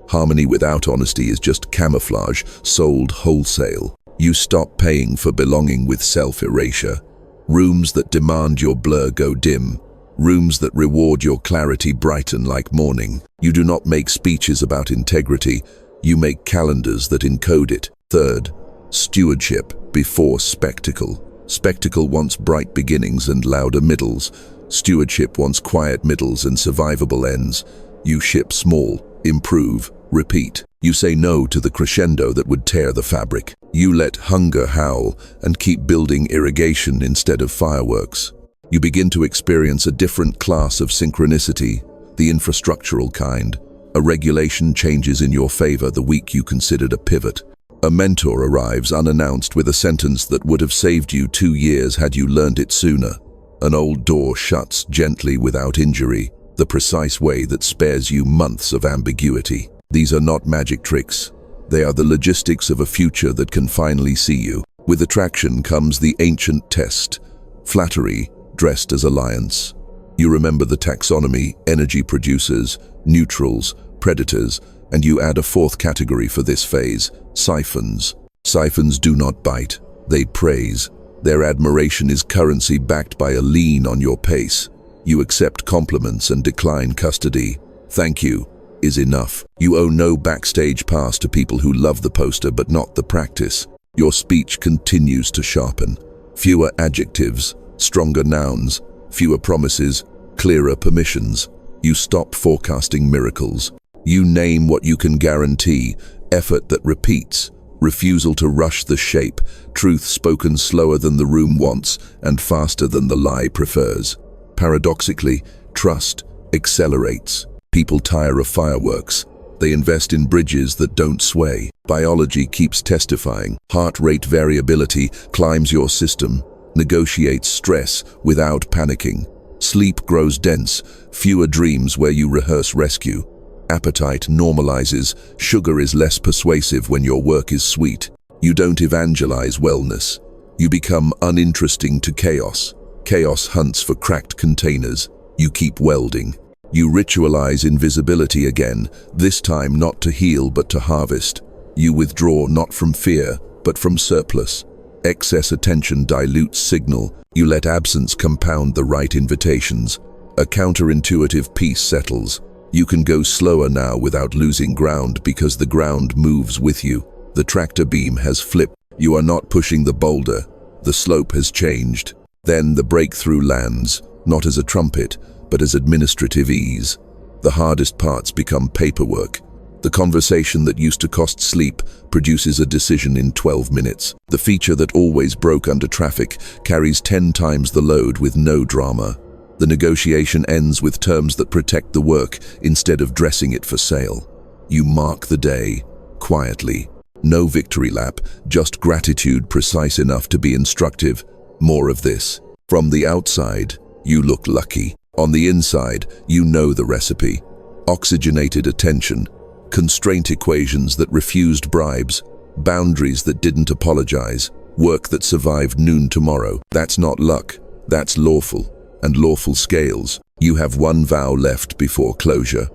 Harmony without honesty is just camouflage, sold wholesale. You stop paying for belonging with self-erasure. Rooms that demand your blur go dim. Rooms that reward your clarity brighten like morning. You do not make speeches about integrity. You make calendars that encode it. Third, stewardship before spectacle. Spectacle wants bright beginnings and louder middles. Stewardship wants quiet middles and survivable ends. You ship small, improve, repeat. You say no to the crescendo that would tear the fabric. You let hunger howl and keep building irrigation instead of fireworks. You begin to experience a different class of synchronicity, the infrastructural kind. A regulation changes in your favor the week you considered a pivot. A mentor arrives unannounced with a sentence that would have saved you 2 years had you learned it sooner. An old door shuts gently without injury, the precise way that spares you months of ambiguity. These are not magic tricks. They are the logistics of a future that can finally see you. With attraction comes the ancient test, flattery dressed as alliance. You remember the taxonomy: energy producers, neutrals, predators, and you add a fourth category for this phase: siphons. Siphons do not bite, they praise. Their admiration is currency backed by a lien on your pace. You accept compliments and decline custody. Thank you is enough. You owe no backstage pass to people who love the poster but not the practice. Your speech continues to sharpen. Fewer adjectives, stronger nouns, fewer promises, clearer permissions. You stop forecasting miracles. You name what you can guarantee, effort that repeats, refusal to rush the shape, truth spoken slower than the room wants and faster than the lie prefers. Paradoxically, trust accelerates. People tire of fireworks. They invest in bridges that don't sway. Biology keeps testifying. Heart rate variability climbs your system, negotiates stress without panicking. Sleep grows dense, fewer dreams where you rehearse rescue. Appetite normalizes, sugar is less persuasive when your work is sweet. You don't evangelize wellness. You become uninteresting to chaos. Chaos hunts for cracked containers. You keep welding. You ritualize invisibility again, this time not to heal but to harvest. You withdraw not from fear, but from surplus. Excess attention dilutes signal. You let absence compound the right invitations. A counterintuitive peace settles. You can go slower now without losing ground because the ground moves with you. The tractor beam has flipped. You are not pushing the boulder. The slope has changed. Then the breakthrough lands, not as a trumpet, but as administrative ease. The hardest parts become paperwork. The conversation that used to cost sleep produces a decision in 12 minutes. The feature that always broke under traffic carries 10 times the load with no drama. The negotiation ends with terms that protect the work instead of dressing it for sale. You mark the day, quietly. No victory lap, just gratitude precise enough to be instructive. More of this. From the outside, you look lucky. On the inside, you know the recipe. Oxygenated attention, constraint equations that refused bribes, boundaries that didn't apologize, work that survived noon tomorrow. That's not luck, that's lawful. And lawful scales. You have one vow left before closure.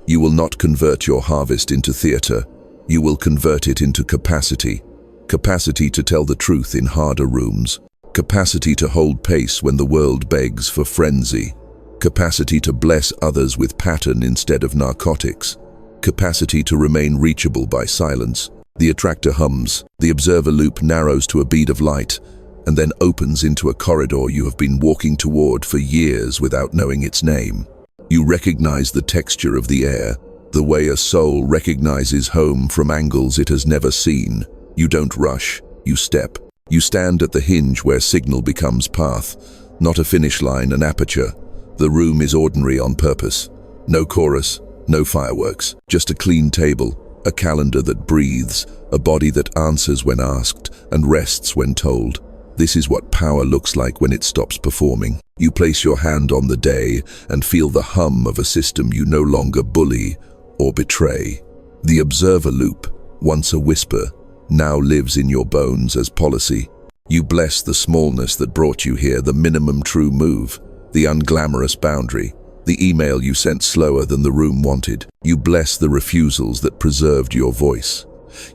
You will not convert your harvest into theater. You will convert it into capacity. Capacity to tell the truth in harder rooms. Capacity to hold pace when the world begs for frenzy. Capacity to bless others with pattern instead of narcotics. Capacity to remain reachable by silence. The attractor hums. The observer loop narrows to a bead of light, and then opens into a corridor you have been walking toward for years without knowing its name. You recognize the texture of the air, the way a soul recognizes home from angles it has never seen. You don't rush, you step. You stand at the hinge where signal becomes path, not a finish line, an aperture. The room is ordinary on purpose. No chorus, no fireworks, just a clean table, a calendar that breathes, a body that answers when asked and rests when told. This is what power looks like when it stops performing. You place your hand on the day and feel the hum of a system you no longer bully or betray. The observer loop, once a whisper, now lives in your bones as policy. You bless the smallness that brought you here, the minimum true move, the unglamorous boundary, the email you sent slower than the room wanted. You bless the refusals that preserved your voice.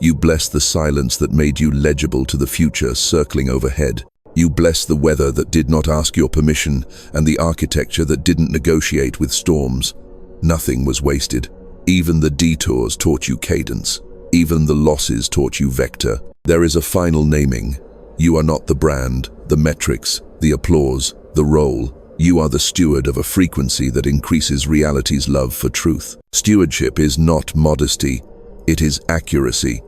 You bless the silence that made you legible to the future circling overhead. You bless the weather that did not ask your permission and the architecture that didn't negotiate with storms. Nothing was wasted. Even the detours taught you cadence. Even the losses taught you vector. There is a final naming. You are not the brand, the metrics, the applause, the role. You are the steward of a frequency that increases reality's love for truth. Stewardship is not modesty. It is accuracy.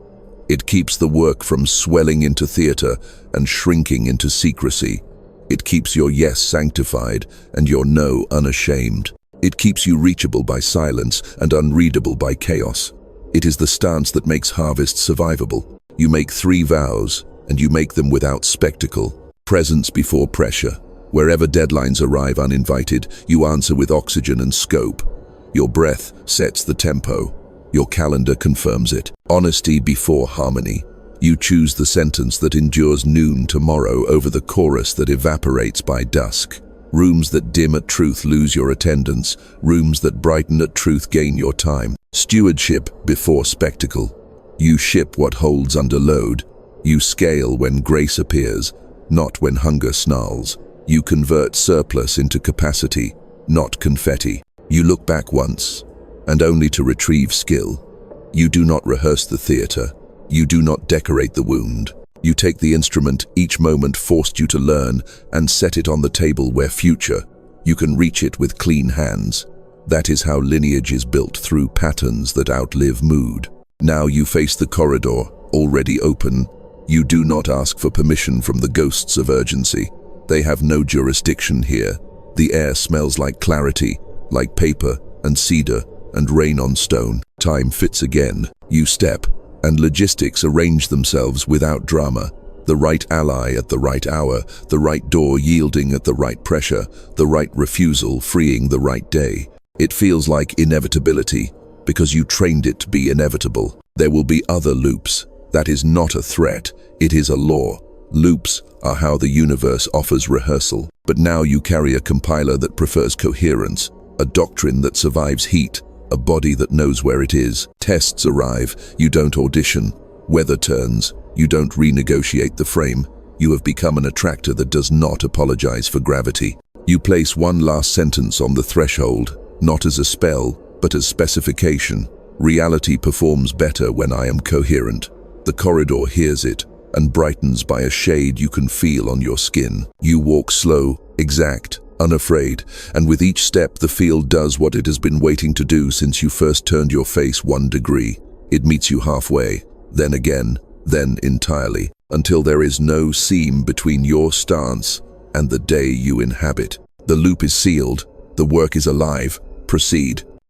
It keeps the work from swelling into theater and shrinking into secrecy. It keeps your yes sanctified and your no unashamed. It keeps you reachable by silence and unreadable by chaos. It is the stance that makes harvest survivable. You make 3 vows, and you make them without spectacle. Presence before pressure. Wherever deadlines arrive uninvited, you answer with oxygen and scope. Your breath sets the tempo. Your calendar confirms it. Honesty before harmony. You choose the sentence that endures noon tomorrow over the chorus that evaporates by dusk. Rooms that dim at truth lose your attendance. Rooms that brighten at truth gain your time. Stewardship before spectacle. You ship what holds under load. You scale when grace appears, not when hunger snarls. You convert surplus into capacity, not confetti. You look back once, and only to retrieve skill. You do not rehearse the theater. You do not decorate the wound. You take the instrument each moment forced you to learn and set it on the table where future, you can reach it with clean hands. That is how lineage is built, through patterns that outlive mood. Now you face the corridor, already open. You do not ask for permission from the ghosts of urgency. They have no jurisdiction here. The air smells like clarity, like paper and cedar and rain on stone. Time fits again. You step, and logistics arrange themselves without drama. The right ally at the right hour, the right door yielding at the right pressure, the right refusal freeing the right day. It feels like inevitability, because you trained it to be inevitable. There will be other loops. That is not a threat, it is a law. Loops are how the universe offers rehearsal. But now you carry a compiler that prefers coherence, a doctrine that survives heat, a body that knows where it is. Tests arrive, you don't audition. Weather turns, you don't renegotiate the frame. You have become an attractor that does not apologize for gravity. You place one last sentence on the threshold, not as a spell, but as specification. Reality performs better when I am coherent. The corridor hears it, and brightens by a shade you can feel on your skin. You walk slow, exact, unafraid, and with each step the field does what it has been waiting to do since you first turned your face 1 degree. It meets you halfway, then again, then entirely, until there is no seam between your stance and the day you inhabit. The loop is sealed, the work is alive. Proceed.